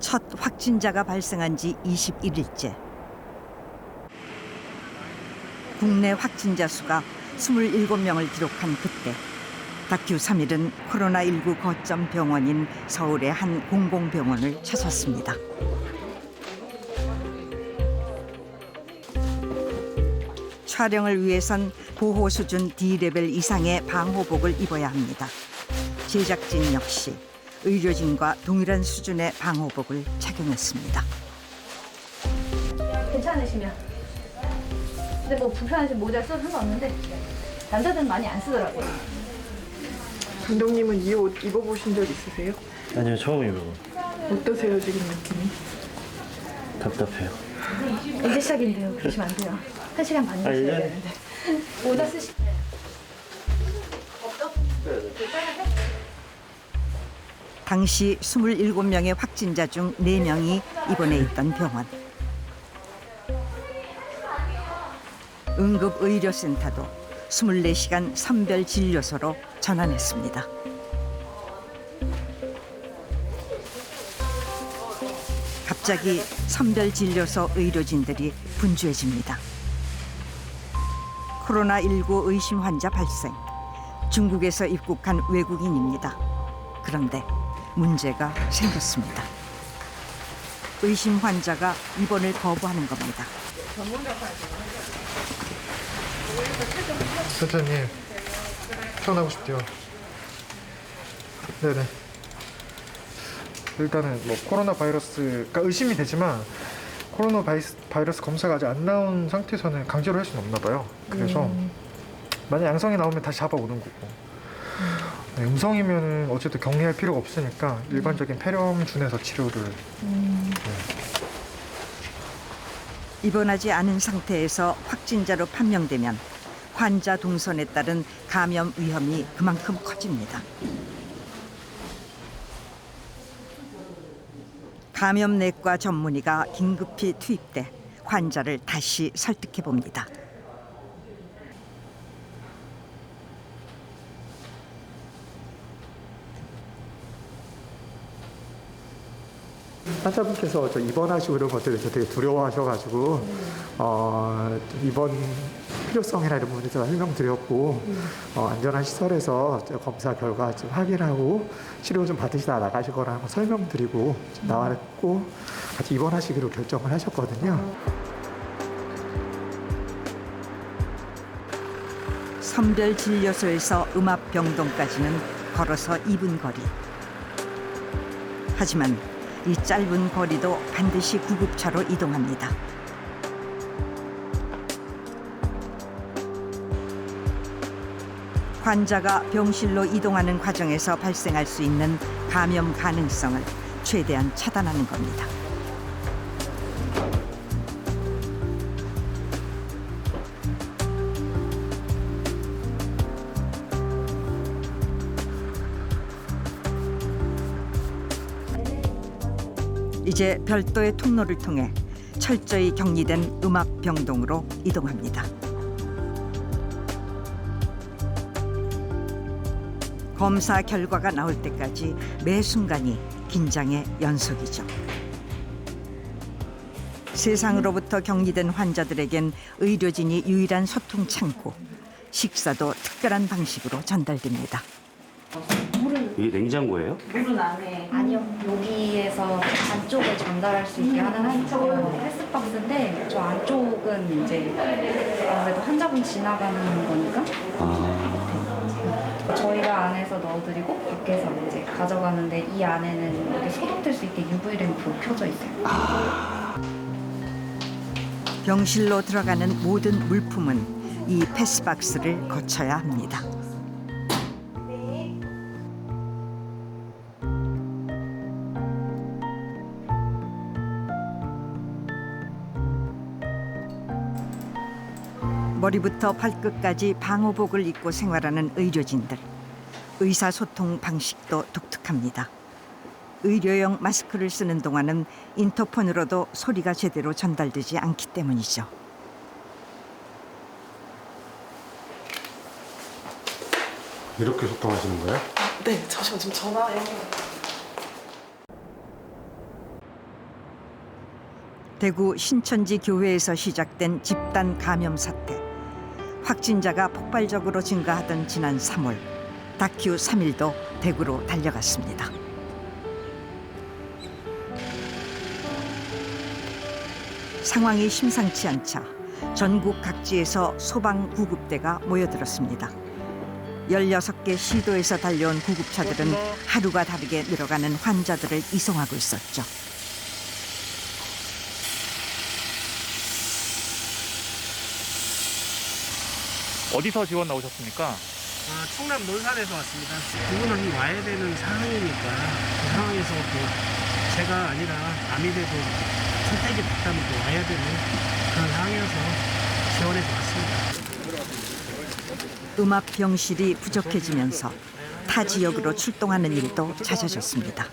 첫 확진자가 발생한 지 21일째. 국내 확진자 수가 27명을 기록한 그때 다큐 3일은 코로나19 거점 병원인 서울의 한 공공병원을 찾았습니다. 촬영을 위해선 보호 수준 D레벨 이상의 방호복을 입어야 합니다. 제작진 역시 의료진과 동일한 수준의 방호복을 착용했습니다. 괜찮으시면. 근데 뭐 불편하신 모자 써도 상관없는데 남자들은 많이 안 쓰더라고요. 감독님은 이 옷 입어보신 적 있으세요? 아니요, 처음 입어봐. 어떠세요 지금 느낌이? 답답해요. 이제 시작인데요. 그러시면 안 돼요. 1시간 반 아, 있어야 예? 되는데. 모자 쓰시. 당시 27명의 확진자 중 4명이 입원해 있던 병원. 응급의료센터도 24시간 선별진료소로 전환했습니다. 갑자기 선별진료소 의료진들이 분주해집니다. 코로나19 의심 환자 발생. 중국에서 입국한 외국인입니다. 그런데 문제가 생겼습니다. 의심 환자가 입원을 거부하는 겁니다. 선생님, 퇴원하고 싶대요. 네네. 일단은 뭐 코로나 바이러스가 의심이 되지만 코로나 바이러스 검사가 아직 안 나온 상태에서는 강제로 할 수는 없나 봐요. 그래서 만약 양성이 나오면 다시 잡아오는 거고, 네, 음성이면 어쨌든 격리할 필요가 없으니까 일반적인 폐렴준에서 치료를. 네. 입원하지 않은 상태에서 확진자로 판명되면 환자 동선에 따른 감염 위험이 그만큼 커집니다. 감염내과 전문의가 긴급히 투입돼 환자를 다시 설득해 봅니다. 환자분께서 입원하시고 이런 것들에 대해서 되게 두려워하셔가지고 입원 필요성이나 이런 부분에 대해서 설명드렸고 안전한 시설에서 검사 결과 좀 확인하고 치료 좀 받으시다 나가실 거라는 거 설명드리고 좀 나왔고 같이 입원하시기로 결정을 하셨거든요. 선별진료소에서 음압병동까지는 걸어서 2분 거리. 하지만 이 짧은 거리도 반드시 구급차로 이동합니다. 환자가 병실로 이동하는 과정에서 발생할 수 있는 감염 가능성을 최대한 차단하는 겁니다. 이제 별도의 통로를 통해 철저히 격리된 음압병동으로 이동합니다. 검사 결과가 나올 때까지 매 순간이 긴장의 연속이죠. 세상으로부터 격리된 환자들에겐 의료진이 유일한 소통 창구, 식사도 특별한 방식으로 전달됩니다. 이게 냉장고예요? 물은 안에. 아니요, 여기에서 안쪽에 전달할 수 있게 하는 한쪽은 패스박스인데 저 안쪽은 이제 아무래도 환자분 지나가는 거니까 저희가 안에서 넣어드리고 밖에서 이제 가져가는데 이 안에는 이렇게 소독될 수 있게 UV 램프 켜져 있어요. 병실로 들어가는 모든 물품은 이 패스박스를 거쳐야 합니다. 머리부터 발끝까지 방호복을 입고 생활하는 의료진들. 의사소통 방식도 독특합니다. 의료용 마스크를 쓰는 동안은 인터폰으로도 소리가 제대로 전달되지 않기 때문이죠. 이렇게 소통하시는 거예요? 네, 잠시만 좀 전화해요. 대구 신천지 교회에서 시작된 집단 감염 사태. 확진자가 폭발적으로 증가하던 지난 3월, 다큐 3일도 대구로 달려갔습니다. 상황이 심상치 않자 전국 각지에서 소방 구급대가 모여들었습니다. 16개 시도에서 달려온 구급차들은 하루가 다르게 늘어가는 환자들을 이송하고 있었죠. 어디서 지원 나오셨습니까? 충남 논산에서 왔습니다. 누구는 와야 되는 상황이니까 그 상황에서 또 제가 아니라 아미래도 선택이 됐다면 또 와야 되는 그런 상황이어서 지원해서 왔습니다. 음압 병실이 부족해지면서 타 지역으로 출동하는 일도 잦아졌습니다.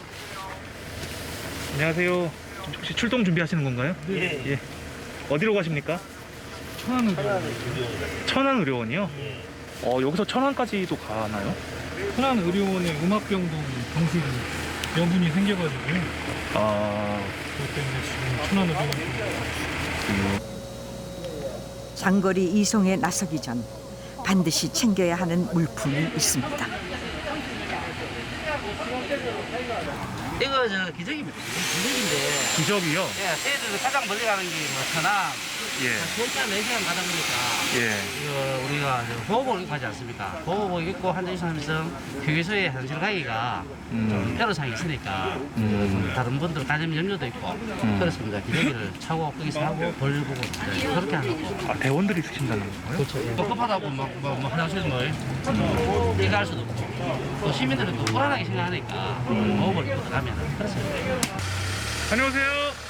안녕하세요. 혹시 출동 준비하시는 건가요? 예. 어디로 가십니까? 천안의료원이요? 여기서 천안까지도 가나요? 천안의료원에 음압병동 병실이 여분이 생겨가지고요. 그것 때문에 지금 천안의료원. 장거리 이송에 나서기 전 반드시 챙겨야 하는 물품이 있습니다. 이거 저 기적입니다. 기적인데. 기적이요? 예, 저희들 가장 멀리 가는 게 뭐 천안. 예. 3시간, 4시간 가다 보니까. 예. 이거 우리가 보호복을 가지 않습니까? 보호복 입고 환자 이송하면서 휴게소에 현실 가기가 좀 애로사항이 있으니까 다른 분들 가정 염려도 있고 그렇습니다. 기저귀를 차고 거기서 하고 볼일 보고 그렇게 하는 거. 대원들이 쓰신다는 건가요? 그렇죠. 급하다고 뭐 화장실 이거 할 수도 없고 또 시민들은 또 불안하게 생각하니까 보호복을 입고 들어가면 그렇습니다. 안녕하세요.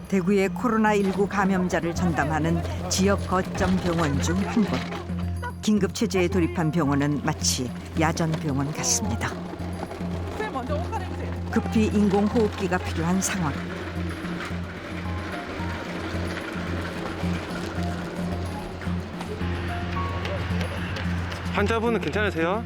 대구의 코로나19 감염자를 전담하는 지역 거점 병원 중 한 곳. 긴급 체제에 돌입한 병원은 마치 야전 병원 같습니다. 급히 인공호흡기가 필요한 상황. 환자분은 괜찮으세요?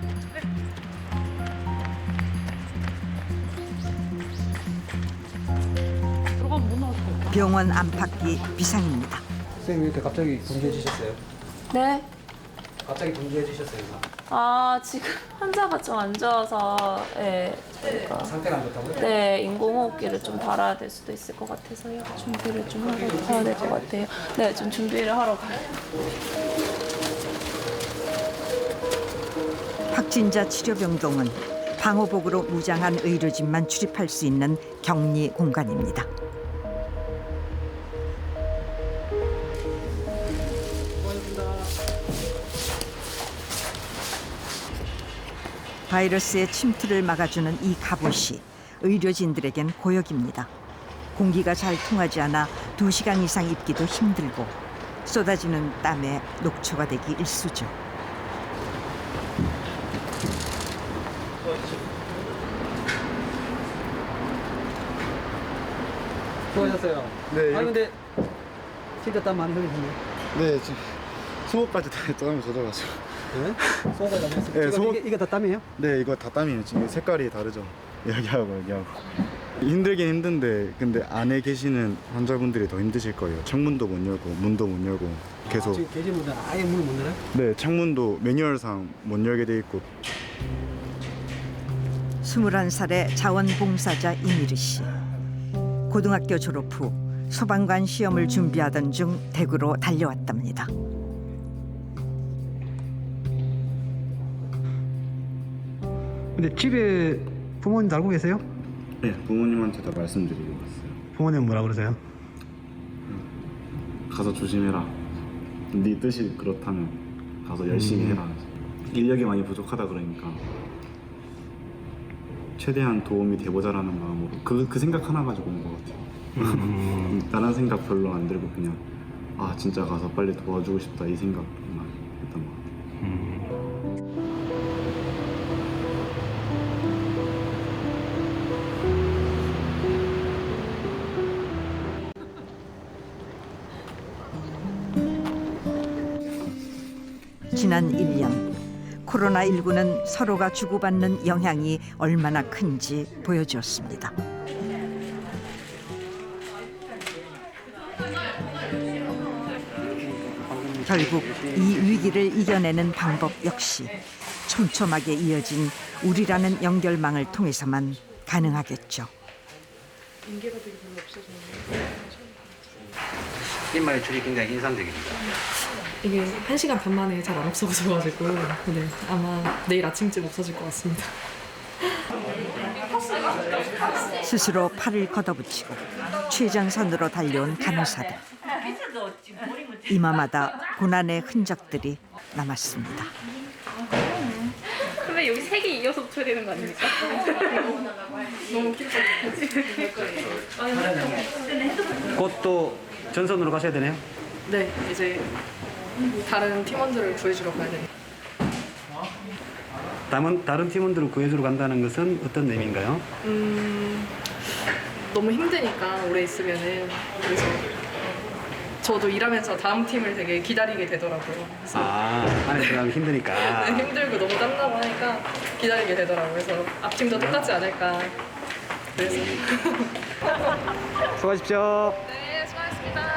병원 안팎이 비상입니다. 선생님 이렇게 갑자기 분주해지셨어요? 네? 갑자기 분주해지셨어요? 지금 환자가 좀 안 좋아서 상태가 안 좋다고요? 네, 인공호흡기를 좀 달아야 될 수도 있을 것 같아서요. 준비를 좀 하러 가야 될 것 같아요. 네, 좀 준비를 하러 가요. 확진자 치료병동은 방호복으로 무장한 의료진만 출입할 수 있는 격리 공간입니다. 바이러스의 침투를 막아주는 이 갑옷이 의료진들에겐 고역입니다. 공기가 잘 통하지 않아 2시간 이상 입기도 힘들고 쏟아지는 땀에 녹초가 되기 일쑤죠. 수고하셨어요. 네. 근데 진짜 땀 많이 흘리셨네요. 네, 지금 속옷까지 다 땀이 젖어가지고. 네? 속옷까지 안 했어요. 네, 속옷. 이게 다 땀이에요? 네, 이거 다 땀이에요. 지금 색깔이 다르죠. 여기하고. 힘들긴 힘든데 근데 안에 계시는 환자분들이 더 힘드실 거예요. 창문도 못 열고 문도 못 열고 계속. 지금 계신 분들은 아예 문을 못 열어요? 네, 창문도 매뉴얼상 못 열게 돼 있고. 21살의 자원봉사자 이미르 씨. 고등학교 졸업 후 소방관 시험을 준비하던 중 대구로 달려왔답니다. 근데 집에 부모님 알고 계세요? 네, 부모님한테 다 말씀드리고 왔어요. 부모님 뭐라 그러세요? 가서 조심해라. 네 뜻이 그렇다면 가서 열심히 해라. 인력이 많이 부족하다 그러니까 최대한 도움이 돼보자라는 마음으로 그 생각 하나 가지고 온 것 같아요. 다른 생각 별로 안 들고 그냥 진짜 가서 빨리 도와주고 싶다 이 생각만 했던 것 같아요. 지난 1년 코로나19는 서로가 주고받는 영향이 얼마나 큰지 보여주었습니다. 결국 이 위기를 이겨내는 방법 역시 촘촘하게 이어진 우리라는 연결망을 통해서만 가능하겠죠. 인마유출이 굉장히 인상적입니다. 이게 1시간 반 만에 잘 안 없어져가지고 네, 아마 내일 아침쯤 없어질 것 같습니다. 스스로 팔을 걷어붙이고 최전선으로 달려온 간호사들. 이마마다 고난의 흔적들이 남았습니다. 근데 여기 3개 이어서 붙여야 되는 거 아닙니까? 너무 곧 또 전선으로 가셔야 되네요. 네, 이제 다른 팀원들을 구해주러 가야 돼요. 다른 팀원들을 구해주러 간다는 것은 어떤 의미인가요? 너무 힘드니까 오래 있으면은 그래서 저도 일하면서 다음 팀을 되게 기다리게 되더라고요. 안에 들어가면 힘드니까. 네, 힘들고 너무 땀나고 하니까 기다리게 되더라고요. 그래서 앞팀도 똑같지 않을까. 그래서. 수고하십시오. 네, 수고하셨습니다.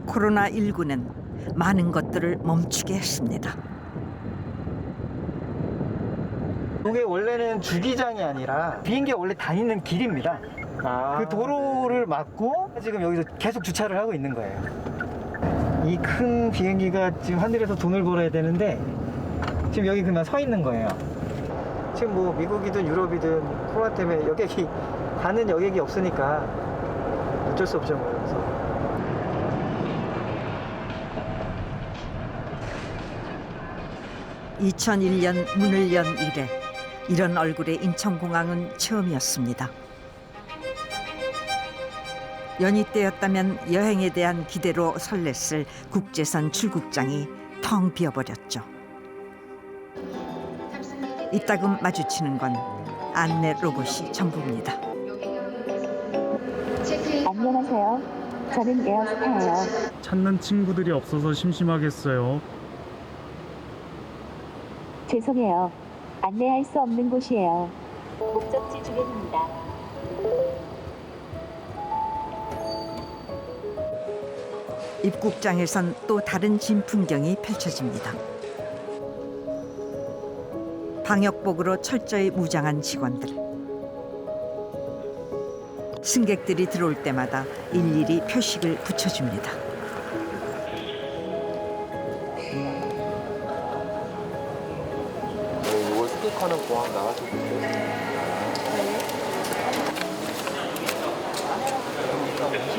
코로나19는 많은 것들을 멈추게 했습니다. 이게 원래는 주기장이 아니라 비행기가 원래 다니는 길입니다. 그 도로를 막고 지금 여기서 계속 주차를 하고 있는 거예요. 이 큰 비행기가 지금 하늘에서 돈을 벌어야 되는데 지금 여기 그냥 서 있는 거예요. 지금 뭐 미국이든 유럽이든 코로나 때문에 여객이 가는 여객이 없으니까 어쩔 수 없죠. 뭐. 그래서 2001년 문을 연 이래 이런 얼굴의 인천공항은 처음이었습니다. 연휴 때였다면 여행에 대한 기대로 설렜을 국제선 출국장이 텅 비어버렸죠. 이따금 마주치는 건 안내 로봇이 전부입니다. 안녕하세요. 저는 에어스타예요. 찾는 친구들이 없어서 심심하겠어요. 죄송해요. 안내할 수 없는 곳이에요. 목적지 주변입니다. 입국장에선 또 다른 진풍경이 펼쳐집니다. 방역복으로 철저히 무장한 직원들. 승객들이 들어올 때마다 일일이 표식을 붙여줍니다. 이거 스티커는 공항 나가서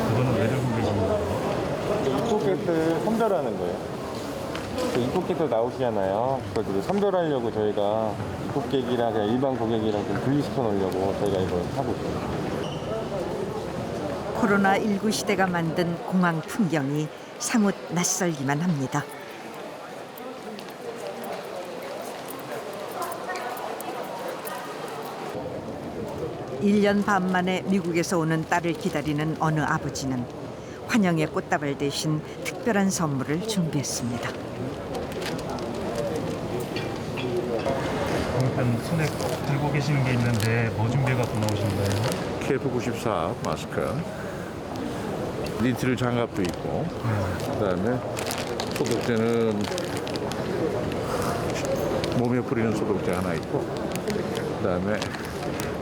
그거는 왜 들고 계시는 거예요? 입국객들 선별하는 거예요. 입국객들 나오시잖아요. 그래서 선별하려고 저희가 입국객이랑 그냥 일반 고객이랑 좀 분리시켜 놓으려고 저희가 이걸 하고 있어요. 코로나19 시대가 만든 공항 풍경이 사뭇 낯설기만 합니다. (1년) 반 만에 미국에서 오는 딸을 기다리는 어느 아버지는 환영의 꽃다발 대신 특별한 선물을 준비했습니다. 일단 손에 들고 계시는 게 있는데 뭐 준비해갖고 나오신 거예요? KF94 마스크, 니트릴 장갑도 있고, 그다음에 소독제는 몸에 뿌리는 소독제 하나 있고, 그다음에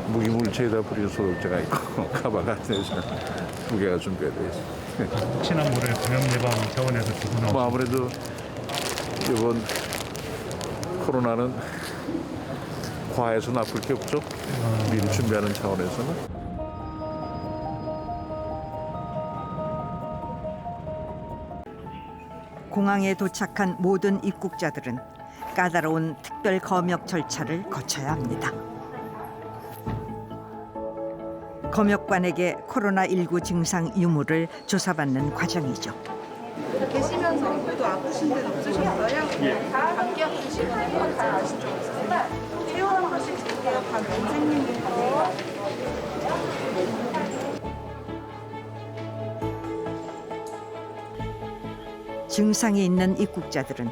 무기물체에다 뿌리는 소독제가 있고, 가방 안에서 두 개가 준비가 되어 있습니다. 혹시나 모를 감염 예방 차원에서 두고 나오신 뭐 아무래도 이번 코로나는 과해서 나쁠 게 없죠. 미리 준비하는 차원에서는. 공항에 도착한 모든 입국자들은 까다로운 특별 검역 절차를 거쳐야 합니다. 검역관에게 코로나19 증상 유무를 조사받는 과정이죠. 계시면서 또 아프신 데는 없으셨어요? 감기 아프시거나 다 아신 적 있어요? 증상이 있는 입국자들은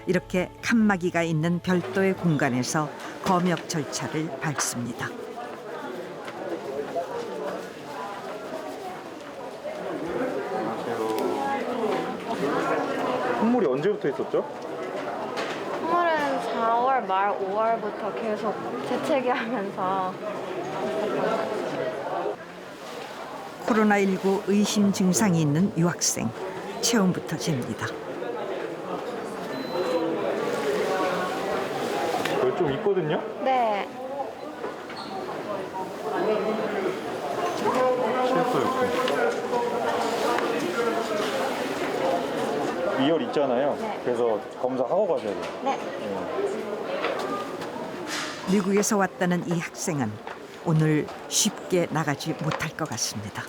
이렇게 칸막이가 있는 별도의 공간에서 검역 절차를 밟습니다. 콧물이 언제부터 있었죠? 콧물은 4월 말 5월부터 계속 재채기 하면서 코로나19 의심 증상이 있는 유학생, 체온부터 잽니다. 여기 좀 있거든요? 네. 이열 있잖아요. 네. 그래서 검사하고 가셔야 돼요. 네. 미국에서 왔다는 이 학생은 오늘 쉽게 나가지 못할 것 같습니다.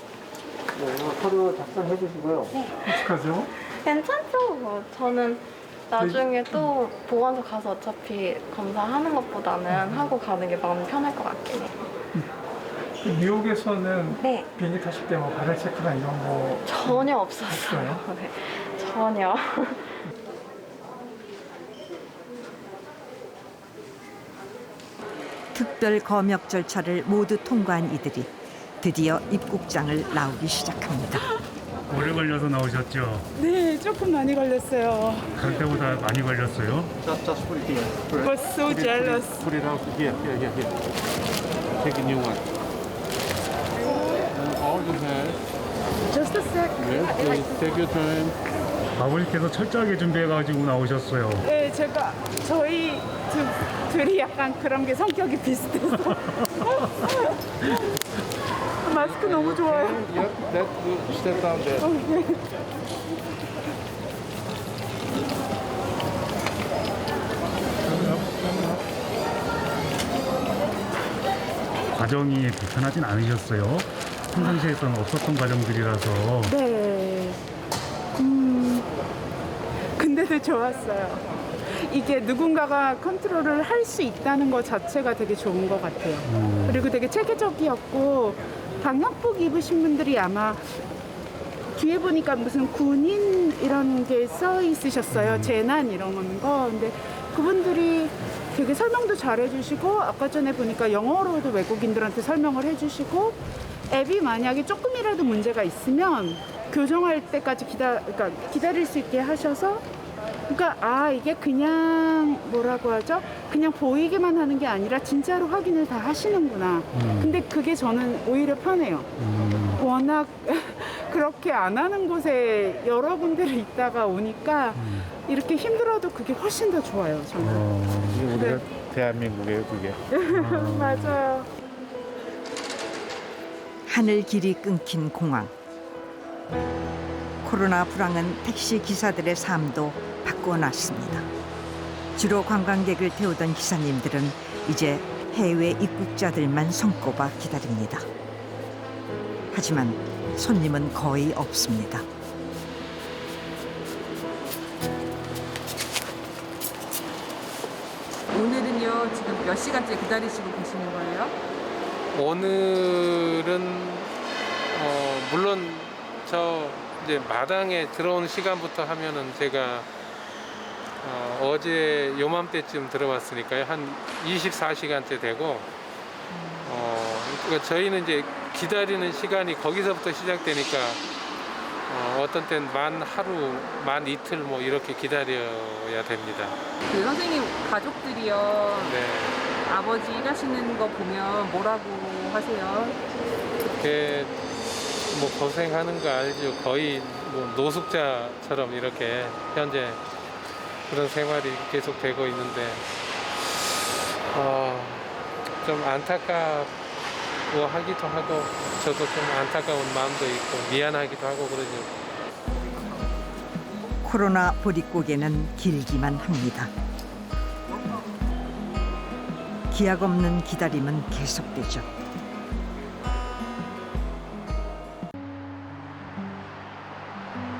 네, 서류 작성해 주시고요. 네. 어떡하죠? 괜찮죠? 뭐 저는 나중에 또 보건소 가서 어차피 검사하는 것보다는 하고 가는 게 마음이 편할 것 같긴 해요. 미국에서는 네. 비행기 타실 때 뭐 바벨 체크나 이런 거 전혀 없었어요. 네. 전혀. 특별 검역 절차를 모두 통과한 이들이 드디어 입국장을 나오기 시작합니다. 오래 걸려서 나오셨죠? 네, 조금 많이 걸렸어요. 갈 때보다 많이 걸렸어요? Just put it here. Was so jealous. Put it out here. Take a new one. All you have. Just a sec. Yes, please take your time. 아버지께서 철저하게 준비해가지고 나오셨어요. 네, 제가 저희 둘이 약간 그런 게 성격이 비슷해서. 마스크 너무 좋아요. Yep, that's good. Step down there. 과정이 불편하진 않으셨어요? 평상시에서는 없었던 과정들이라서. 네. 근데도 좋았어요. 이게 누군가가 컨트롤을 할 수 있다는 것 자체가 되게 좋은 것 같아요. 그리고 되게 체계적이었고 방역복 입으신 분들이 아마 뒤에 보니까 무슨 군인 이런 게 써 있으셨어요. 재난 이런 거. 근데 그분들이 되게 설명도 잘 해주시고 아까 전에 보니까 영어로도 외국인들한테 설명을 해주시고 앱이 만약에 조금이라도 문제가 있으면 교정할 때까지 그러니까 기다릴 수 있게 하셔서 그러니까 이게 그냥 뭐라고 하죠? 그냥 보이게만 하는 게 아니라 진짜로 확인을 다 하시는구나. 근데 그게 저는 오히려 편해요. 워낙 그렇게 안 하는 곳에 여러 군데를 있다가 오니까 이렇게 힘들어도 그게 훨씬 더 좋아요. 저는. 우리가 대한민국이에요, 그게. 맞아요. 하늘 길이 끊긴 공항. 코로나 불황은 택시 기사들의 삶도 바꿔놨습니다. 주로 관광객을 태우던 기사님들은 이제 해외 입국자들만 손꼽아 기다립니다. 하지만 손님은 거의 없습니다. 오늘은요, 지금 몇 시간째 기다리시고 계시는 거예요? 오늘은 물론 저 이제 마당에 들어온 시간부터 하면은 제가 어제 요맘때쯤 들어왔으니까요. 한 24시간째 되고 그러니까 저희는 이제 기다리는 시간이 거기서부터 시작되니까 어떤 때는 만 하루, 만 이틀 뭐 이렇게 기다려야 됩니다. 그 선생님 가족들이요. 네. 아버지 일하시는 거 보면 뭐라고 하세요? 그렇게 뭐 고생하는 거 알죠. 거의 뭐 노숙자처럼 이렇게 현재 그런 생활이 계속 되고 있는데 좀 안타까워 하기도 하고 저도 좀 안타까운 마음도 있고 미안하기도 하고 그러죠. 코로나 보릿고개는 길기만 합니다. 기약 없는 기다림은 계속되죠.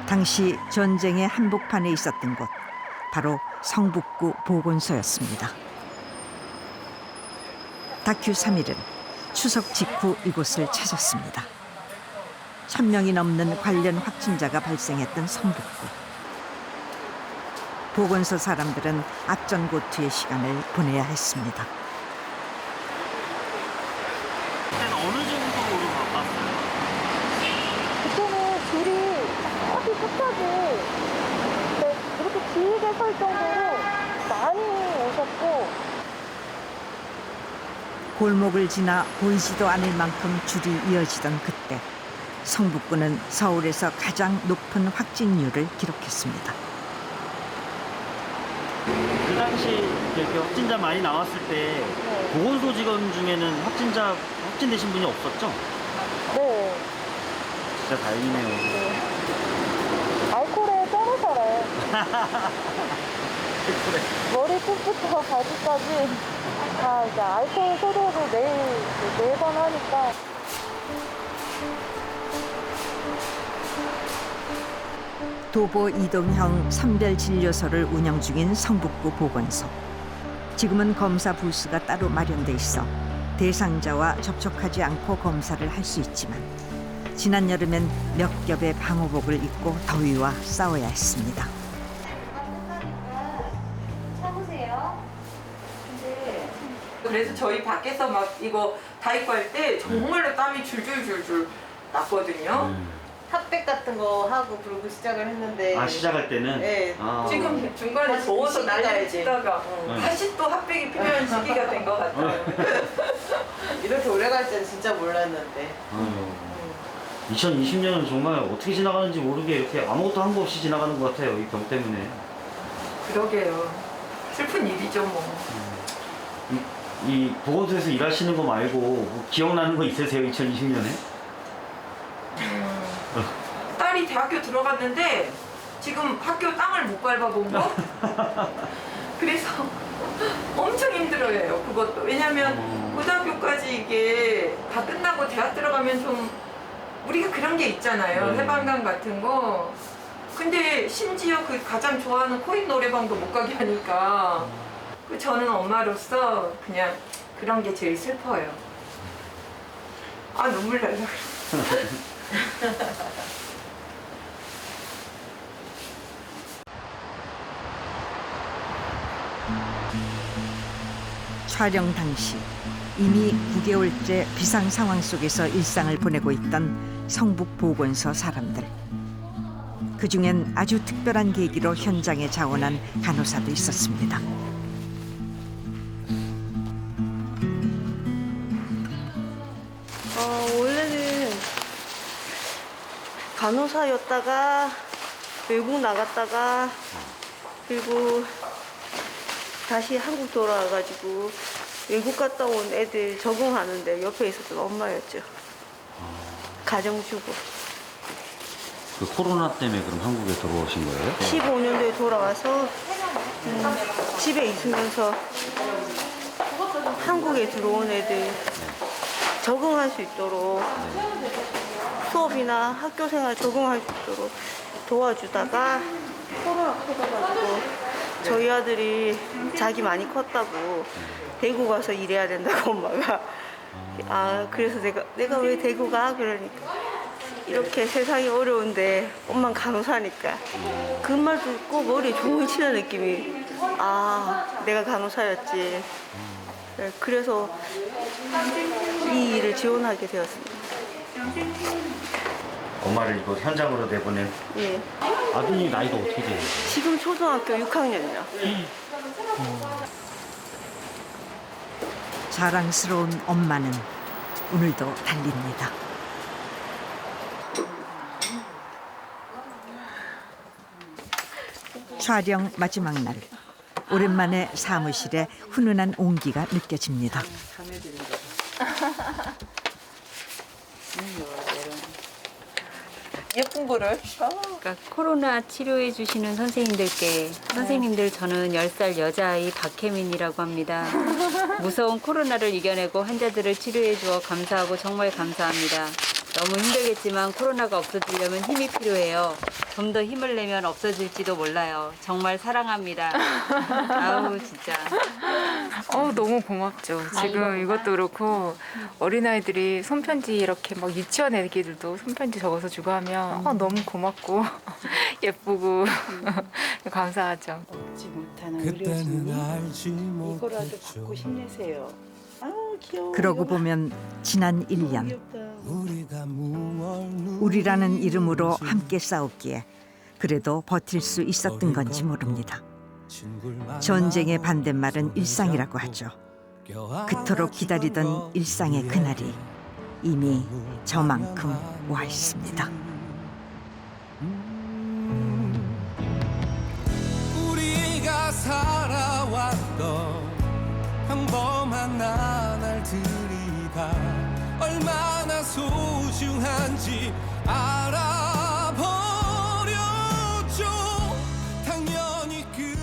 당시 전쟁의 한복판에 있었던 곳, 바로 성북구 보건소였습니다. 다큐 3일은 추석 직후 이곳을 찾았습니다. 1000명이 넘는 관련 확진자가 발생했던 성북구. 보건소 사람들은 앞전고투의 시간을 보내야 했습니다. 그때는 어느 정도로 바빴어요? 그때는 줄이 아주 끝까지 이렇게 길게 설 정도로 많이 오셨고 골목을 지나 보이지도 않을 만큼 줄이 이어지던 그때 성북구는 서울에서 가장 높은 확진율을 기록했습니다. 그 당시 이렇게 확진자 많이 나왔을 때 보건소 직원 중에는 확진되신 분이 없었죠? 네. 진짜 다행이네요. 알코올에 쩔어 살아요. 머리끝부터 발끝까지 다 이제 알코올 소독을 매번 하니까. 도보 이동형 선별진료소를 운영 중인 성북구 보건소. 지금은 검사 부스가 따로 마련돼 있어 대상자와 접촉하지 않고 검사를 할 수 있지만 지난 여름엔 몇 겹의 방호복을 입고 더위와 싸워야 했습니다. 그래서 저희 밖에서 막 이거 다 입고 할 때 정말로 땀이 줄줄줄줄 났거든요. 핫팩 같은 거 하고 그러고 시작을 했는데 시작할 때는? 네. 아. 지금 중간에 더워서 난리를 치다가 다시 또 핫팩이 필요한 시기가 된 것 같아요. 이렇게 오래 갈 때는 진짜 몰랐는데. 2020년은 정말 어떻게 지나가는지 모르게 이렇게 아무것도 한 거 없이 지나가는 것 같아요. 이 병 때문에. 그러게요. 슬픈 일이죠 뭐. 이 보건소에서 일하시는 거 말고 뭐 기억나는 거 있으세요? 2020년에? 딸이 대학교 들어갔는데 지금 학교 땅을 못 밟아본 거? 그래서 엄청 힘들어해요. 그것도. 왜냐면 고등학교까지 이게 다 끝나고 대학 들어가면 좀 우리가 그런 게 있잖아요. 해방감 같은 거. 근데 심지어 그 가장 좋아하는 코인 노래방도 못 가게 하니까 저는 엄마로서 그냥 그런 게 제일 슬퍼요. 아, 눈물 날라 그래. 촬영 당시 이미 9개월째 비상 상황 속에서 일상을 보내고 있던 성북 보건소 사람들. 그중엔 아주 특별한 계기로 현장에 자원한 간호사도 있었습니다. 원래는 간호사였다가 외국 나갔다가 그리고 다시 한국 돌아와가지고 외국 갔다 온 애들 적응하는데 옆에 있었던 엄마였죠. 가정주부. 그 코로나 때문에 그럼 한국에 들어오신 거예요? 15년도에 돌아와서 집에 있으면서 한국에 들어온 애들 적응할 수 있도록 수업이나 학교 생활 적응할 수 있도록 도와주다가 코로나 터져가지고 저희 아들이 자기 많이 컸다고 대구 가서 일해야 된다고 엄마가 그래서 내가 왜 대구 가? 그러니까 이렇게 세상이 어려운데 엄마는 간호사니까 그 말 듣고 머리에 종이 치는 느낌이 내가 간호사였지. 그래서 이 일을 지원하게 되었습니다. 엄마를 이거 현장으로 내보낸? 예. 아드님 나이가 어떻게 돼요? 지금 초등학교 6학년이요. 자랑스러운 엄마는 오늘도 달립니다. 촬영 마지막 날. 오랜만에 사무실에 훈훈한 온기가 느껴집니다. 예쁜 거를? 그러니까 코로나 치료해 주시는 선생님들께 선생님들 저는 10살 여자아이 박혜민이라고 합니다. 무서운 코로나를 이겨내고 환자들을 치료해 주어 감사하고 정말 감사합니다. 너무 힘들겠지만 코로나가 없어지려면 힘이 필요해요. 좀 더 힘을 내면 없어질지도 몰라요. 정말 사랑합니다. 아우 진짜. 너무 고맙죠. 지금 이것도 그렇고 어린아이들이 손편지 이렇게 막 유치원 애기들도 손편지 적어서 주고 하면 너무 고맙고 예쁘고 감사하죠. 얻지 못하는 의료진이 이거라도 받고 힘내세요. 아우 귀여워. 그러고 보면 지난 1년 우리라는 이름으로 함께 싸웠기에 그래도 버틸 수 있었던 건지 모릅니다. 전쟁의 반대말은 일상이라고 하죠. 그토록 기다리던 일상의 그날이 이미 저만큼 와 있습니다. 우리가 살아왔던 평범한 나날들이 다 얼마나 소중한지 알아.